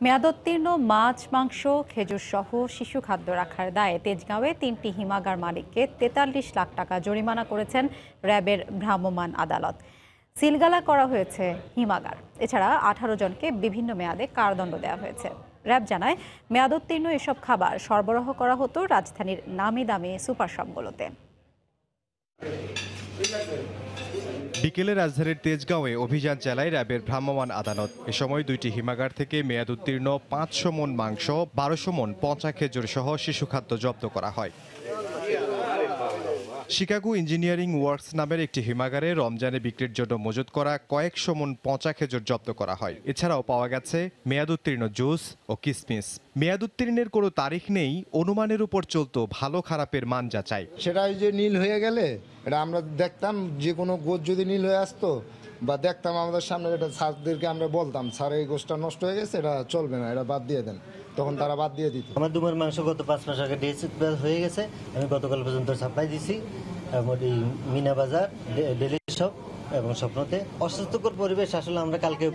মেয়াদোত্তীর্ণ মাছ, মাংস, খেজুর সহ শিশু খাদ্য রাখার দায়ে তেজগাঁওয়ে ৩টি হিমাগার মালিককে ৪৩ লাখ টাকা জরিমানা করেছেন র্যাবের ভ্রাম্যমাণ আদালত। সিলগালা করা হয়েছে হিমাগার। এছাড়া ১৮ জনকে বিভিন্ন মেয়াদে কারাদণ্ড দেওয়া হয়েছে। র্যাব জানায়, মেয়াদোত্তীর্ণ এসব খাবার সরবরাহ করা হতো রাজধানীর নামি দামি সুপার শপগুলোতে। বিকেলে রাজধানীর তেজগাঁওয়ে অভিযান চালায় র্যাবের ভ্রাম্যমাণ আদালত। এ সময় 2টি হিমাগার থেকে মেয়াদ উত্তীর্ণ 500 মণ মাংস, 1200 মণ পচা খেজুর সহ শিশু খাদ্য জব্দ করা হয়। শিকাগো ইঞ্জিনিয়ারিং ওয়ার্কস নামের একটি হিমাগারে রমজানে বিক্রির জন্য মজুত করা কয়েকশো মণ পচা খেজুর জব্দ করা হয়। এছাড়াও পাওয়া গেছে মেয়াদ উত্তীর্ণ জুস ও কিসমিস। মেয়াদ উত্তীর্ণের কোনো তারিখ নেই, অনুমানের উপর চলতো ভালো খারাপের মান যাচাই। সেটা যে নীল হয়ে গেলে এটা আমরা দেখতাম, যে কোনো গোছ যদি নীল হয়ে আসতো বা দেখতাম আমাদের সামনে, এটা স্যারদেরকে আমরা বলতাম, স্যার এই গোছটা নষ্ট হয়ে গেছে, এটা চলবে না, এটা বাদ দিয়ে দেন। তখন তারা বাদ দিয়ে দিত। আমার দুমের মাংস গত 5 মাস আগে ডিএসএল হয়ে গেছে। আমি গতকাল পর্যন্ত সাপ্লাই দিছি। এই মিনা বাজার, ডেলি শপ এবং স্বপ্নতে। অস্বাস্থ্যকর পরিবেশ আসলে আমরা কালকে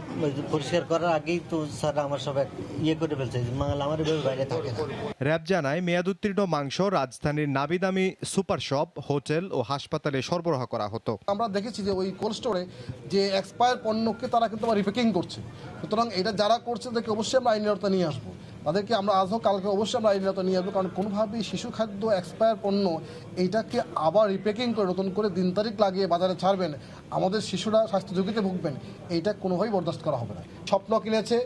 পরিষ্কার করার আগেই তো স্যার আমার সব করে ফেলছে, মাল আমার বাইরে থাকে না। র্যাব জানায়, মেয়াদ উত্তীর্ণ মাংস রাজধানীর নামি দামি সুপার শপ, হোটেল ও হাসপাতালে সরবরাহ করা হতো। আমরা দেখেছি যে ওই কোল্ড স্টোরে যে এক্সপায়ার পণ্যকে তারা কিন্তু রিপ্যাকিং করছে। সুতরাং এটা যারা করছে তাদেরকে অবশ্যই আমরা আইনের আওতায় নিয়ে আসবো। তাদেরকে আমরা আজ হোক কালকে অবশ্যই আমরা আইনের আওতায় নিয়ে আসবো, কারণ কোনোভাবেই শিশু খাদ্য এক্সপায়ার পণ্য এইটাকে আবার রিপ্যাকিং করে নতুন করে দিন তারিখ লাগিয়ে বাজারে ছাড়বেন, আমাদের শিশুরা স্বাস্থ্য ঝুঁকিতে ভুগবেন, এইটা কোনোভাবেই বরদাস্ত করা হবে না। স্বপ্ন কিনেছে,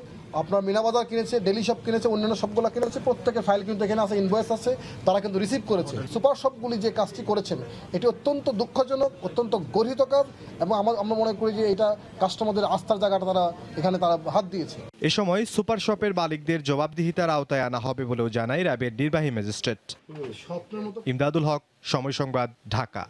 আপনার মিনা বাজার কিনেছে, ডেলি শপ কিনেছে, অন্যান্য সবগুলো কিনেছে, প্রত্যেকের ফাইল কিন্তু এখানে আছে, ইনভয়েস আছে, তারা কিন্তু রিসিভ করেছে। সুপার শপগুলি যে কাজটি করেছেন এটি অত্যন্ত দুঃখজনক, অত্যন্ত গর্হিত কাজ, এবং আমরা মনে করি যে এটা কাস্টমারদের আস্থার জায়গাটা তারা হাত দিয়েছে। এ সময় সুপার শপের মালিকদের জবাবদিহিতার আওতায় আনা হবে বলেও জানায় র্যাবের নির্বাহী ম্যাজিস্ট্রেট। ইমদাদুল হক, সময় সংবাদ, ঢাকা।